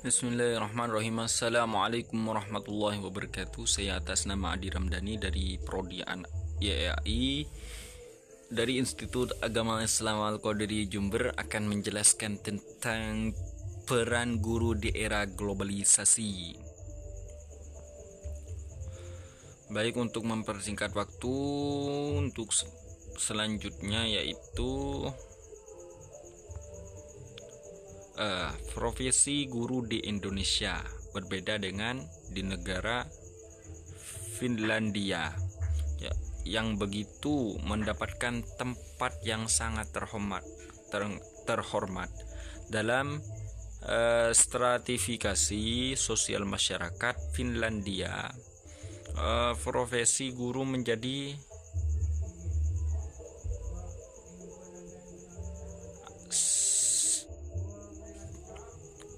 Bismillahirrahmanirrahim. Assalamualaikum warahmatullahi wabarakatuh. Saya atas nama Adi Ramdhani dari Prodi YAI dari Institut Agama Islam Al-Qadiri Jember akan menjelaskan tentang peran guru di era globalisasi. Baik, untuk mempersingkat waktu, untuk selanjutnya yaitu profesi guru di Indonesia berbeda dengan di negara Finlandia ya, yang begitu mendapatkan tempat yang sangat terhormat dalam stratifikasi sosial masyarakat Finlandia. Profesi guru menjadi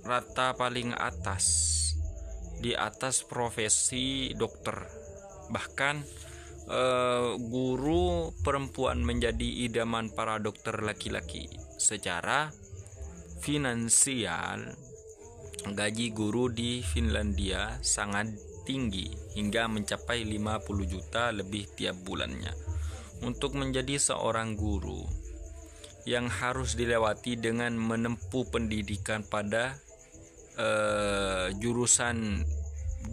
rata paling atas, di atas profesi dokter. Bahkan guru perempuan menjadi idaman para dokter laki-laki. Secara finansial, gaji guru di Finlandia sangat tinggi hingga mencapai 50 juta lebih tiap bulannya. Untuk menjadi seorang guru yang harus dilewati dengan menempuh pendidikan pada jurusan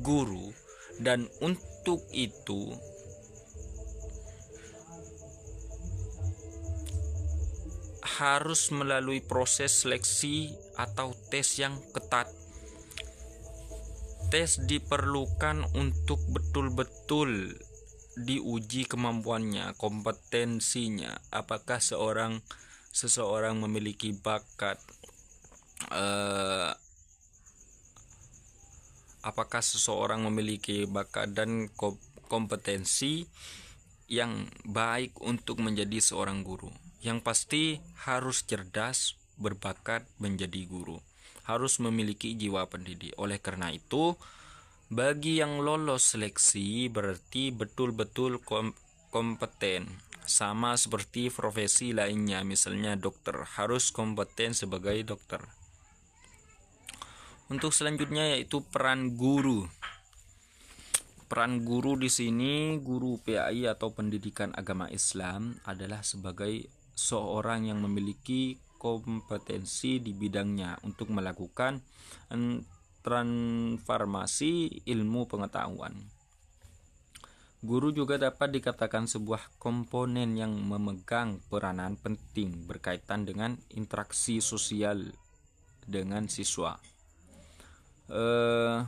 guru, dan untuk itu harus melalui proses seleksi atau tes yang ketat. Tes diperlukan untuk betul-betul diuji kemampuannya, kompetensinya, apakah seseorang memiliki bakat, dan kompetensi yang baik untuk menjadi seorang guru. Yang pasti harus cerdas, berbakat menjadi guru, harus memiliki jiwa pendidik. Oleh karena itu, bagi yang lolos seleksi berarti betul-betul kompeten. Sama seperti profesi lainnya, misalnya dokter, harus kompeten sebagai dokter. Untuk selanjutnya yaitu peran guru. Peran guru di sini, guru PAI atau pendidikan agama Islam adalah sebagai seorang yang memiliki kompetensi di bidangnya untuk melakukan transformasi ilmu pengetahuan. Guru juga dapat dikatakan sebuah komponen yang memegang peranan penting berkaitan dengan interaksi sosial dengan siswa. The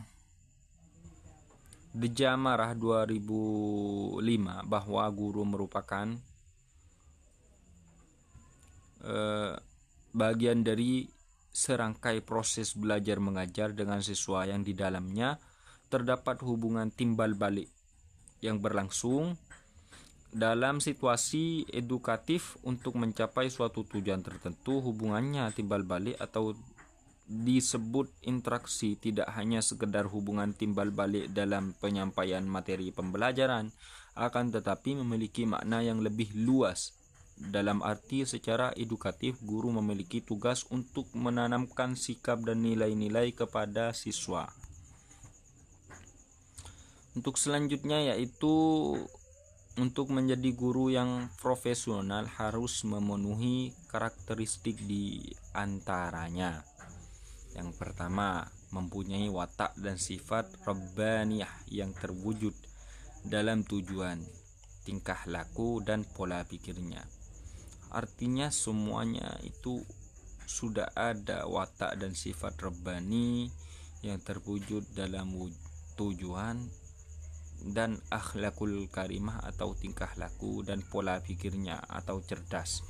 Marah 2005 bahwa guru merupakan bagian dari serangkai proses belajar mengajar dengan siswa yang di dalamnya terdapat hubungan timbal balik yang berlangsung dalam situasi edukatif untuk mencapai suatu tujuan tertentu. Hubungannya timbal balik atau disebut interaksi tidak hanya sekedar hubungan timbal balik dalam penyampaian materi pembelajaran, akan tetapi memiliki makna yang lebih luas. Dalam arti secara edukatif, guru memiliki tugas untuk menanamkan sikap dan nilai-nilai kepada siswa. Untuk selanjutnya yaitu untuk menjadi guru yang profesional harus memenuhi karakteristik di antaranya. Yang pertama, mempunyai watak dan sifat rabbaniyah yang terwujud dalam tujuan, tingkah laku, dan pola pikirnya. Artinya semuanya itu sudah ada watak dan sifat rabbani yang terwujud dalam tujuan dan akhlakul karimah atau tingkah laku dan pola pikirnya atau cerdas.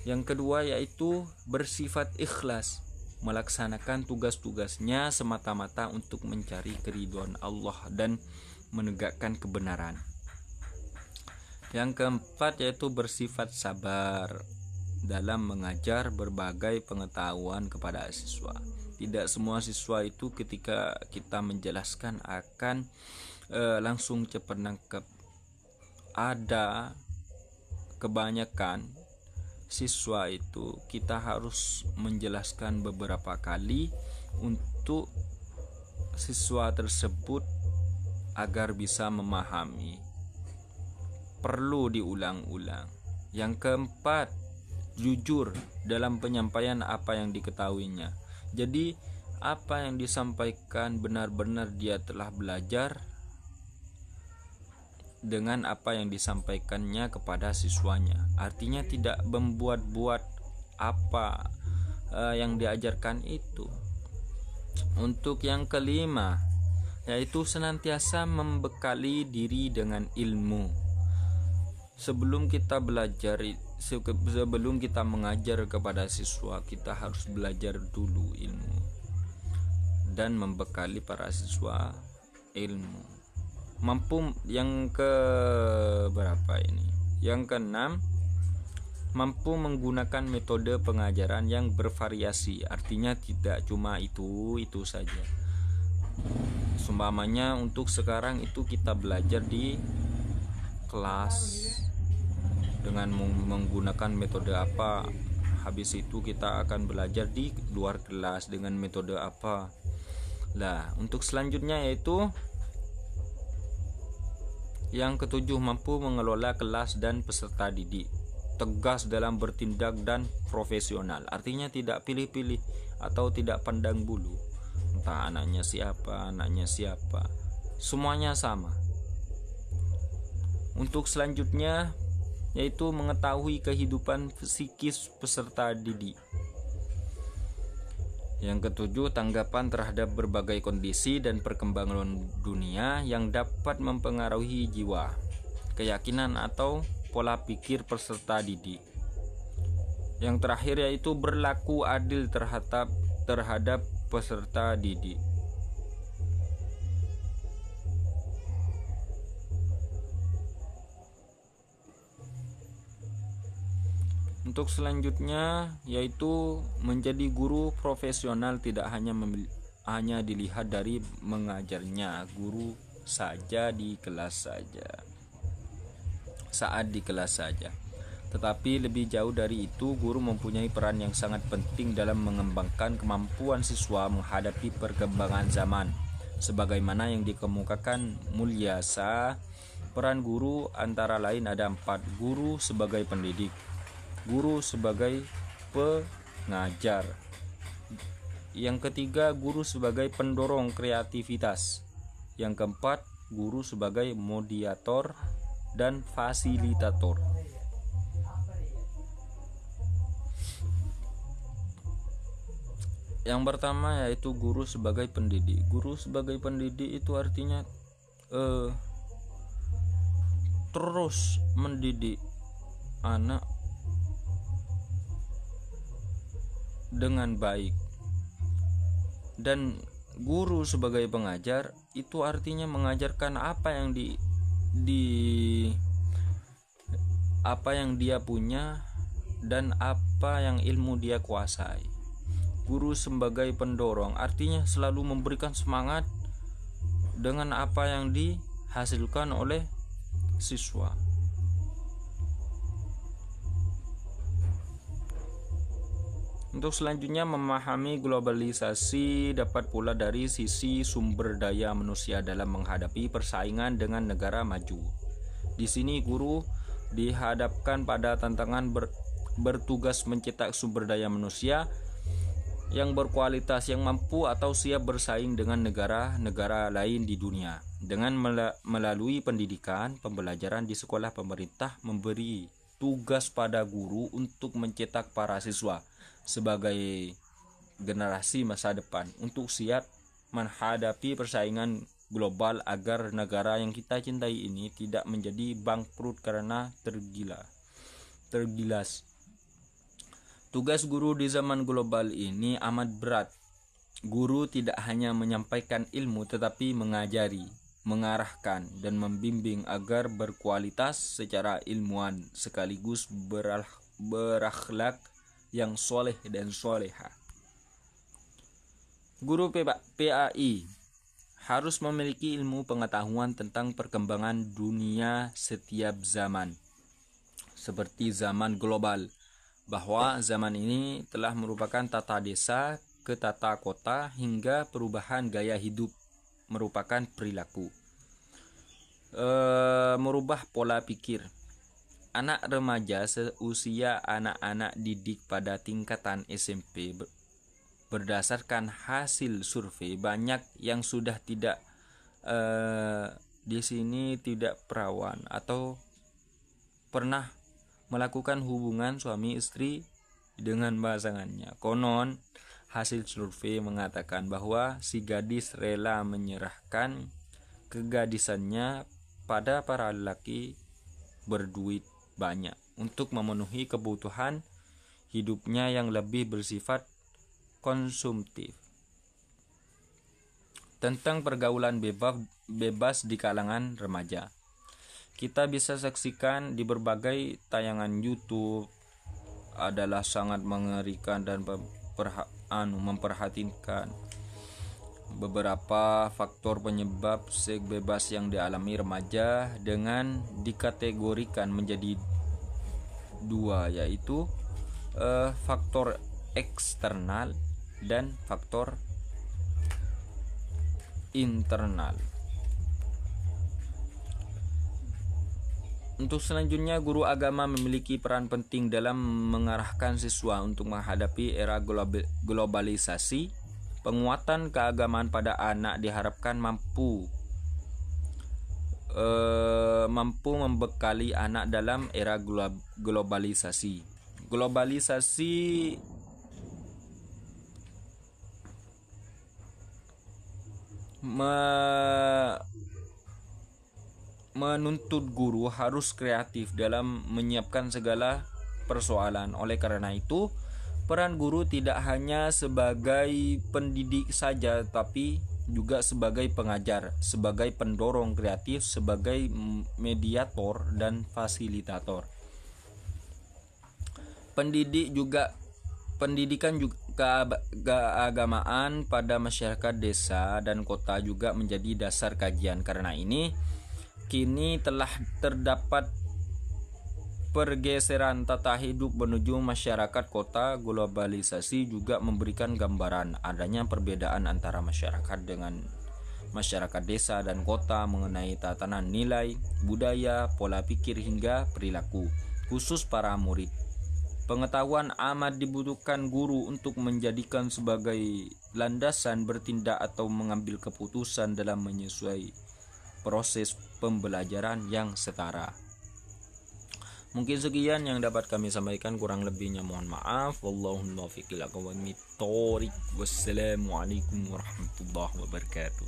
Yang kedua yaitu bersifat ikhlas, melaksanakan tugas-tugasnya semata-mata untuk mencari keridhaan Allah dan menegakkan kebenaran. Yang keempat yaitu bersifat sabar dalam mengajar berbagai pengetahuan kepada siswa. Tidak semua siswa itu ketika kita menjelaskan akan langsung cepat nangkep. Ada kebanyakan siswa itu kita harus menjelaskan beberapa kali untuk siswa tersebut agar bisa memahami. Perlu diulang-ulang. Yang keempat, jujur dalam penyampaian apa yang diketahuinya. Jadi apa yang disampaikan benar-benar dia telah belajar dengan apa yang disampaikannya kepada siswanya. Artinya tidak membuat-buat apa yang diajarkan itu. Untuk yang kelima, yaitu senantiasa membekali diri dengan ilmu. Sebelum kita belajar, sebelum kita mengajar kepada siswa, kita harus belajar dulu ilmu dan membekali para siswa ilmu. Yang ke berapa ini? Yang keenam, mampu menggunakan metode pengajaran yang bervariasi. Artinya tidak cuma itu saja. Seumpamanya untuk sekarang itu kita belajar di kelas dengan menggunakan metode apa, habis itu kita akan belajar di luar kelas dengan metode apa. Nah, untuk selanjutnya yaitu yang ketujuh, mampu mengelola kelas dan peserta didik. Tegas dalam bertindak dan profesional. Artinya tidak pilih-pilih atau tidak pandang bulu. Entah anaknya siapa, semuanya sama. Untuk selanjutnya yaitu mengetahui kehidupan psikis peserta didik. Yang ketujuh, tanggapan terhadap berbagai kondisi dan perkembangan dunia yang dapat mempengaruhi jiwa, keyakinan atau pola pikir peserta didik. Yang terakhir yaitu berlaku adil terhadap peserta didik. Untuk selanjutnya yaitu menjadi guru profesional tidak hanya dilihat dari mengajarnya guru saja di kelas saja, tetapi lebih jauh dari itu, guru mempunyai peran yang sangat penting dalam mengembangkan kemampuan siswa menghadapi perkembangan zaman. Sebagaimana yang dikemukakan Mulyasa, peran guru antara lain ada 4. Guru sebagai pendidik, guru sebagai pengajar. Yang ketiga, guru sebagai pendorong kreativitas. Yang keempat, guru sebagai mediator dan fasilitator. Yang pertama yaitu guru sebagai pendidik. Guru sebagai pendidik itu artinya terus mendidik anak dengan baik. Dan guru sebagai pengajar itu artinya mengajarkan apa yang dia punya dan apa yang ilmu dia kuasai. Guru sebagai pendorong artinya selalu memberikan semangat dengan apa yang dihasilkan oleh siswa. Untuk selanjutnya, memahami globalisasi dapat pula dari sisi sumber daya manusia dalam menghadapi persaingan dengan negara maju. Di sini guru dihadapkan pada tantangan bertugas mencetak sumber daya manusia yang berkualitas, yang mampu atau siap bersaing dengan negara-negara lain di dunia. Dengan melalui pendidikan, pembelajaran di sekolah, pemerintah memberi tugas pada guru untuk mencetak para siswa sebagai generasi masa depan untuk siap menghadapi persaingan global agar negara yang kita cintai ini tidak menjadi bangkrut karena tergilas. Tugas guru di zaman global ini amat berat. Guru tidak hanya menyampaikan ilmu tetapi mengajari, mengarahkan dan membimbing agar berkualitas secara ilmuwan sekaligus berakhlak yang soleh dan soleha. Guru PAI harus memiliki ilmu pengetahuan tentang perkembangan dunia setiap zaman, seperti zaman global, bahwa zaman ini telah merupakan tata desa ke tata kota hingga perubahan gaya hidup merupakan perilaku. Merubah pola pikir. Anak remaja seusia anak-anak didik pada tingkatan SMP berdasarkan hasil survei banyak yang sudah tidak di sini tidak perawan atau pernah melakukan hubungan suami istri dengan pasangannya. Konon hasil survei mengatakan bahwa si gadis rela menyerahkan kegadisannya pada para lelaki berduit banyak untuk memenuhi kebutuhan hidupnya yang lebih bersifat konsumtif. Tentang pergaulan bebas di kalangan remaja, kita bisa saksikan di berbagai tayangan YouTube adalah sangat mengerikan dan memperhatikan beberapa faktor penyebab seks bebas yang dialami remaja dengan dikategorikan menjadi dua, yaitu faktor eksternal dan faktor internal. Untuk selanjutnya, guru agama memiliki peran penting dalam mengarahkan siswa untuk menghadapi era globalisasi. Penguatan keagamaan pada anak diharapkan mampu membekali anak dalam era globalisasi. Globalisasi menuntut guru harus kreatif dalam menyiapkan segala persoalan. Oleh karena itu, peran guru tidak hanya sebagai pendidik saja, tapi juga sebagai pengajar, sebagai pendorong kreatif, sebagai mediator dan fasilitator. Pendidikan juga keagamaan pada masyarakat desa dan kota juga menjadi dasar kajian. Karena ini, kini telah terdapat pergeseran tata hidup menuju masyarakat kota. Globalisasi juga memberikan gambaran adanya perbedaan antara masyarakat dengan masyarakat desa dan kota mengenai tatanan nilai, budaya, pola pikir hingga perilaku, khusus para murid. Pengetahuan amat dibutuhkan guru untuk menjadikan sebagai landasan bertindak atau mengambil keputusan dalam menyesuaikan proses pembelajaran yang setara. Mungkin sekian yang dapat kami sampaikan, kurang lebihnya mohon maaf. Wallahul muwaffiq ila aqwamit thoriq. Wassalamualaikum warahmatullahi wabarakatuh.